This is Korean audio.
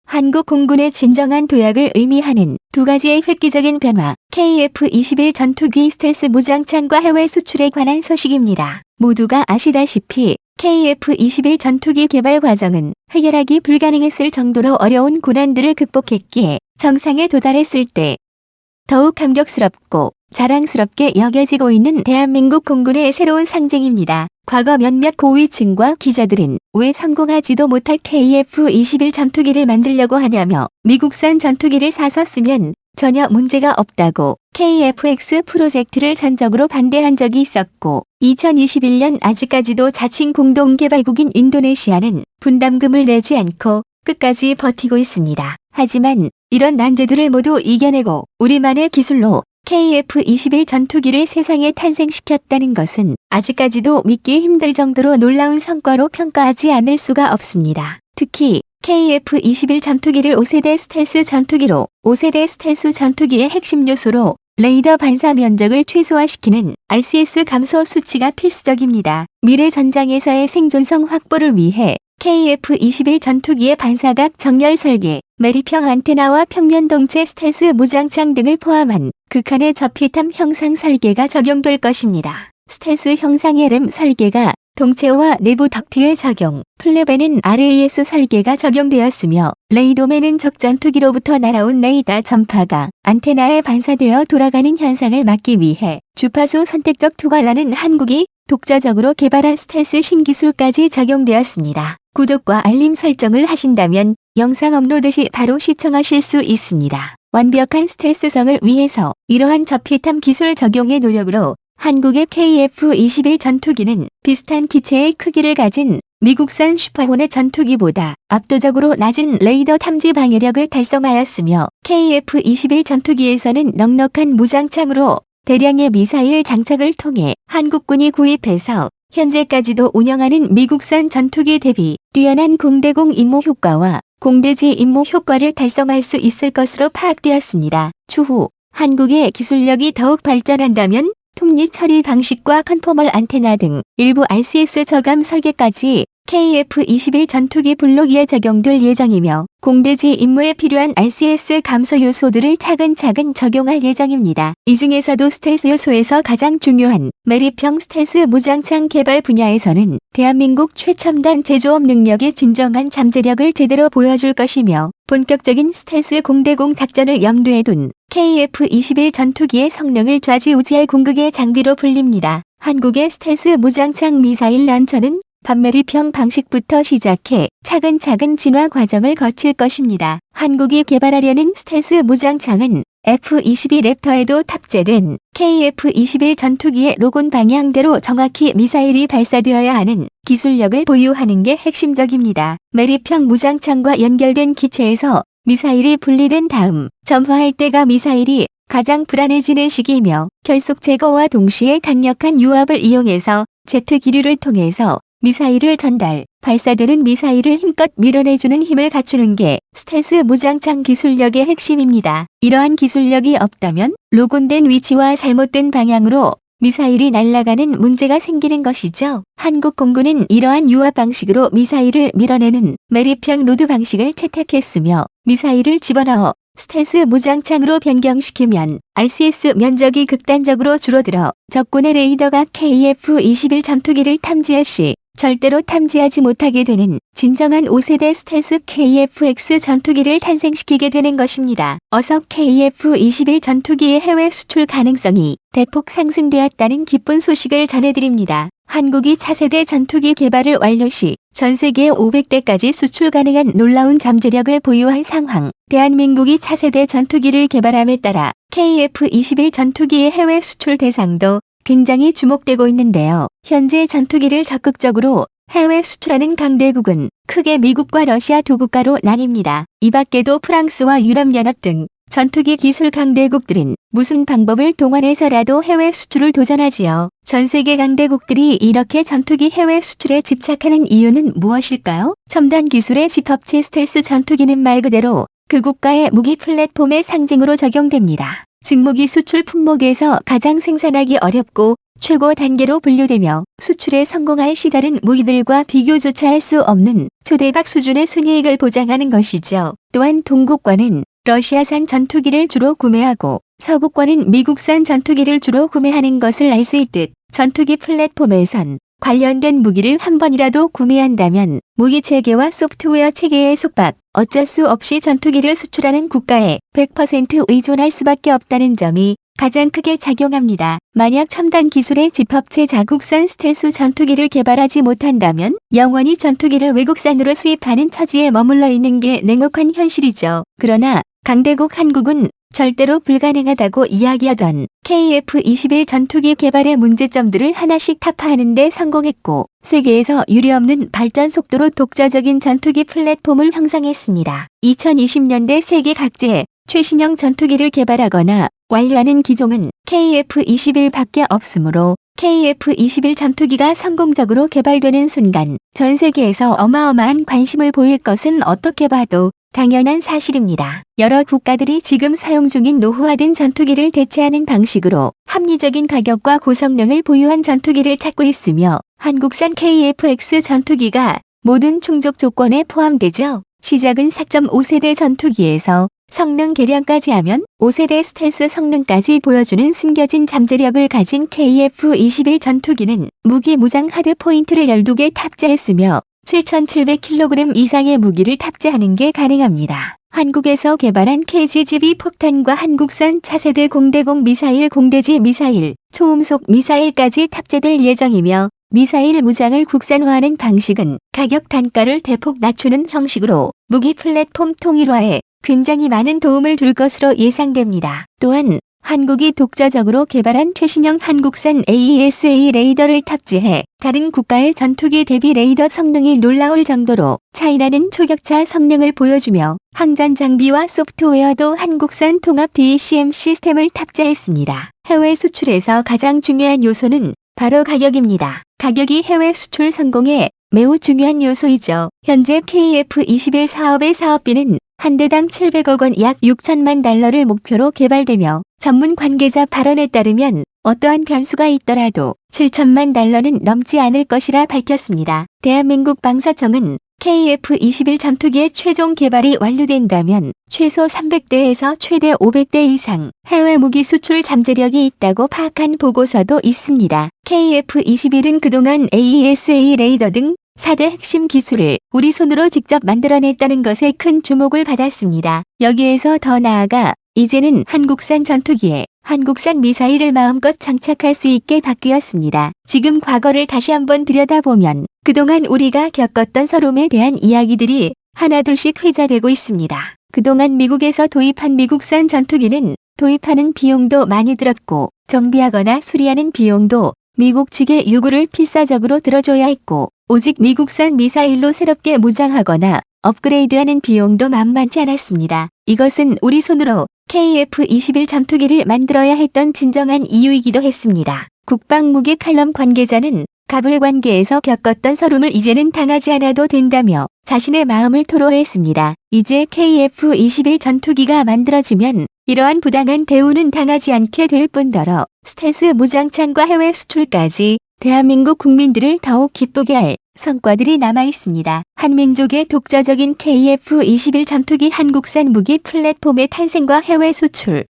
한국 공군의 진정한 도약을 의미하는 두 가지의 획기적인 변화, KF-21 전투기 스텔스 무장창과 해외 수출에 관한 소식입니다. 모두가 아시다시피 KF-21 전투기 개발 과정은 해결하기 불가능했을 정도로 어려운 고난들을 극복했기에 정상에 도달했을 때 더욱 감격스럽고 자랑스럽게 여겨지고 있는 대한민국 공군의 새로운 상징입니다. 과거 몇몇 고위층과 기자들은 왜 성공하지도 못할 KF-21 전투기를 만들려고 하냐며 미국산 전투기를 사서 쓰면 전혀 문제가 없다고 KF-X 프로젝트를 전적으로 반대한 적이 있었고 2021년 아직까지도 자칭 공동개발국인 인도네시아는 분담금을 내지 않고 끝까지 버티고 있습니다. 하지만 이런 난제들을 모두 이겨내고 우리만의 기술로 KF-21 전투기를 세상에 탄생시켰다는 것은 아직까지도 믿기 힘들 정도로 놀라운 성과로 평가하지 않을 수가 없습니다. 특히 KF-21 전투기를 5세대 스텔스 전투기로 5세대 스텔스 전투기의 핵심 요소로 레이더 반사 면적을 최소화시키는 RCS 감소 수치가 필수적입니다. 미래 전장에서의 생존성 확보를 위해 KF-21 전투기의 반사각 정렬 설계, 매립형 안테나와 평면 동체 스텔스 무장창 등을 포함한 극한의 저피탐 형상 설계가 적용될 것입니다. 스텔스 형상의 램 설계가 동체와 내부 덕트에 적용, 플랩에는 RAS 설계가 적용되었으며 레이돔에는 적 전투기로부터 날아온 레이더 전파가 안테나에 반사되어 돌아가는 현상을 막기 위해 주파수 선택적 투과라는 한국이 독자적으로 개발한 스텔스 신기술까지 적용되었습니다. 구독과 알림 설정을 하신다면 영상 업로드 시 바로 시청하실 수 있습니다. 완벽한 스텔스성을 위해서 이러한 저피탐 기술 적용의 노력으로 한국의 KF-21 전투기는 비슷한 기체의 크기를 가진 미국산 슈퍼호넷 전투기보다 압도적으로 낮은 레이더 탐지 방해력을 달성하였으며 KF-21 전투기에서는 넉넉한 무장창으로 대량의 미사일 장착을 통해 한국군이 구입해서 현재까지도 운영하는 미국산 전투기 대비 뛰어난 공대공 임무 효과와 공대지 임무 효과를 달성할 수 있을 것으로 파악되었습니다. 추후 한국의 기술력이 더욱 발전한다면 톱니 처리 방식과 컨포멀 안테나 등 일부 RCS 저감 설계까지 KF-21 전투기 블록에 적용될 예정이며 공대지 임무에 필요한 RCS 감소 요소들을 차근차근 적용할 예정입니다. 이 중에서도 스텔스 요소에서 가장 중요한 매립형 스텔스 무장창 개발 분야에서는 대한민국 최첨단 제조업 능력의 진정한 잠재력을 제대로 보여줄 것이며 본격적인 스텔스 공대공 작전을 염두에 둔 KF-21 전투기의 성능을 좌지우지할 궁극의 장비로 불립니다. 한국의 스텔스 무장창 미사일 런처는 반매립형 방식부터 시작해 차근차근 진화 과정을 거칠 것입니다. 한국이 개발하려는 스텔스 무장창은 F-22 랩터에도 탑재된 KF-21 전투기의 로곤 방향대로 정확히 미사일이 발사되어야 하는 기술력을 보유하는 게 핵심적입니다. 매립형 무장창과 연결된 기체에서 미사일이 분리된 다음 점화할 때가 미사일이 가장 불안해지는 시기이며 결속 제거와 동시에 강력한 유압을 이용해서 제트 기류를 통해서 미사일을 전달, 발사되는 미사일을 힘껏 밀어내주는 힘을 갖추는 게 스텔스 무장창 기술력의 핵심입니다. 이러한 기술력이 없다면 로곤된 위치와 잘못된 방향으로 미사일이 날아가는 문제가 생기는 것이죠. 한국 공군은 이러한 유압 방식으로 미사일을 밀어내는 매립형 로드 방식을 채택했으며 미사일을 집어넣어 스텔스 무장창으로 변경시키면 RCS 면적이 극단적으로 줄어들어 적군의 레이더가 KF-21 전투기를 탐지할 시 절대로 탐지하지 못하게 되는 진정한 5세대 스텔스 KF-X 전투기를 탄생시키게 되는 것입니다. 어서 KF-21 전투기의 해외 수출 가능성이 대폭 상승되었다는 기쁜 소식을 전해드립니다. 한국이 차세대 전투기 개발을 완료 시 전 세계 500대까지 수출 가능한 놀라운 잠재력을 보유한 상황. 대한민국이 차세대 전투기를 개발함에 따라 KF-21 전투기의 해외 수출 대상도 굉장히 주목되고 있는데요. 현재 전투기를 적극적으로 해외 수출하는 강대국은 크게 미국과 러시아 두 국가로 나뉩니다. 이 밖에도 프랑스와 유럽연합 등 전투기 기술 강대국들은 무슨 방법을 동원해서라도 해외 수출을 도전하지요. 전 세계 강대국들이 이렇게 전투기 해외 수출에 집착하는 이유는 무엇일까요? 첨단 기술의 집합체 스텔스 전투기는 말 그대로 그 국가의 무기 플랫폼의 상징으로 적용됩니다. 즉무기 수출 품목에서 가장 생산하기 어렵고 최고 단계로 분류되며 수출에 성공할 시다른 무기들과 비교조차 할 수 없는 초대박 수준의 순이익을 보장하는 것이죠. 또한 동국과는 러시아산 전투기를 주로 구매하고 서구권은 미국산 전투기를 주로 구매하는 것을 알 수 있듯 전투기 플랫폼에선 관련된 무기를 한 번이라도 구매한다면 무기 체계와 소프트웨어 체계의 속박, 어쩔 수 없이 전투기를 수출하는 국가에 100% 의존할 수밖에 없다는 점이 가장 크게 작용합니다. 만약 첨단 기술의 집합체 자국산 스텔스 전투기를 개발하지 못한다면 영원히 전투기를 외국산으로 수입하는 처지에 머물러 있는 게 냉혹한 현실이죠. 그러나 강대국 한국은 절대로 불가능하다고 이야기하던 KF-21 전투기 개발의 문제점들을 하나씩 타파하는 데 성공했고 세계에서 유례없는 발전 속도로 독자적인 전투기 플랫폼을 형성했습니다. 2020년대 세계 각지에 최신형 전투기를 개발하거나 완료하는 기종은 KF-21밖에 없으므로 KF-21 전투기가 성공적으로 개발되는 순간 전 세계에서 어마어마한 관심을 보일 것은 어떻게 봐도 당연한 사실입니다. 여러 국가들이 지금 사용 중인 노후화된 전투기를 대체하는 방식으로 합리적인 가격과 고성능을 보유한 전투기를 찾고 있으며 한국산 KF-X 전투기가 모든 충족 조건에 포함되죠. 시작은 4.5세대 전투기에서 성능 개량까지 하면 5세대 스텔스 성능까지 보여주는 숨겨진 잠재력을 가진 KF-21 전투기는 무기 무장 하드 포인트를 12개 탑재했으며 7,700kg 이상의 무기를 탑재하는 게 가능합니다. 한국에서 개발한 KGB 폭탄과 한국산 차세대 공대공 미사일 공대지 미사일, 초음속 미사일까지 탑재될 예정이며 미사일 무장을 국산화하는 방식은 가격 단가를 대폭 낮추는 형식으로 무기 플랫폼 통일화에 굉장히 많은 도움을 줄 것으로 예상됩니다. 또한 한국이 독자적으로 개발한 최신형 한국산 AESA 레이더를 탑재해 다른 국가의 전투기 대비 레이더 성능이 놀라울 정도로 차이나는 초격차 성능을 보여주며 항전 장비와 소프트웨어도 한국산 통합 DCM 시스템을 탑재했습니다. 해외 수출에서 가장 중요한 요소는 바로 가격입니다. 가격이 해외 수출 성공에 매우 중요한 요소이죠. 현재 KF-21 사업의 사업비는 한 대당 700억 원 약 6천만 달러를 목표로 개발되며 전문 관계자 발언에 따르면 어떠한 변수가 있더라도 7천만 달러는 넘지 않을 것이라 밝혔습니다. 대한민국 방사청은 KF-21 전투기의 최종 개발이 완료된다면 최소 300대에서 최대 500대 이상 해외 무기 수출 잠재력이 있다고 파악한 보고서도 있습니다. KF-21은 그동안 AESA 레이더 등 4대 핵심 기술을 우리 손으로 직접 만들어냈다는 것에 큰 주목을 받았습니다. 여기에서 더 나아가 이제는 한국산 전투기에 한국산 미사일을 마음껏 장착할 수 있게 바뀌었습니다. 지금 과거를 다시 한번 들여다보면 그동안 우리가 겪었던 서름에 대한 이야기들이 하나둘씩 회자되고 있습니다. 그동안 미국에서 도입한 미국산 전투기는 도입하는 비용도 많이 들었고 정비하거나 수리하는 비용도 미국 측의 요구를 필사적으로 들어줘야 했고 오직 미국산 미사일로 새롭게 무장하거나 업그레이드하는 비용도 만만치 않았습니다. 이것은 우리 손으로 KF-21 전투기를 만들어야 했던 진정한 이유이기도 했습니다. 국방무기 칼럼 관계자는 가불 관계에서 겪었던 서름을 이제는 당하지 않아도 된다며 자신의 마음을 토로했습니다. 이제 KF-21 전투기가 만들어지면 이러한 부당한 대우는 당하지 않게 될 뿐더러 스텔스 무장창과 해외 수출까지 대한민국 국민들을 더욱 기쁘게 할 성과들이 남아 있습니다. 한민족의 독자적인 KF-21 전투기 한국산 무기 플랫폼의 탄생과 해외 수출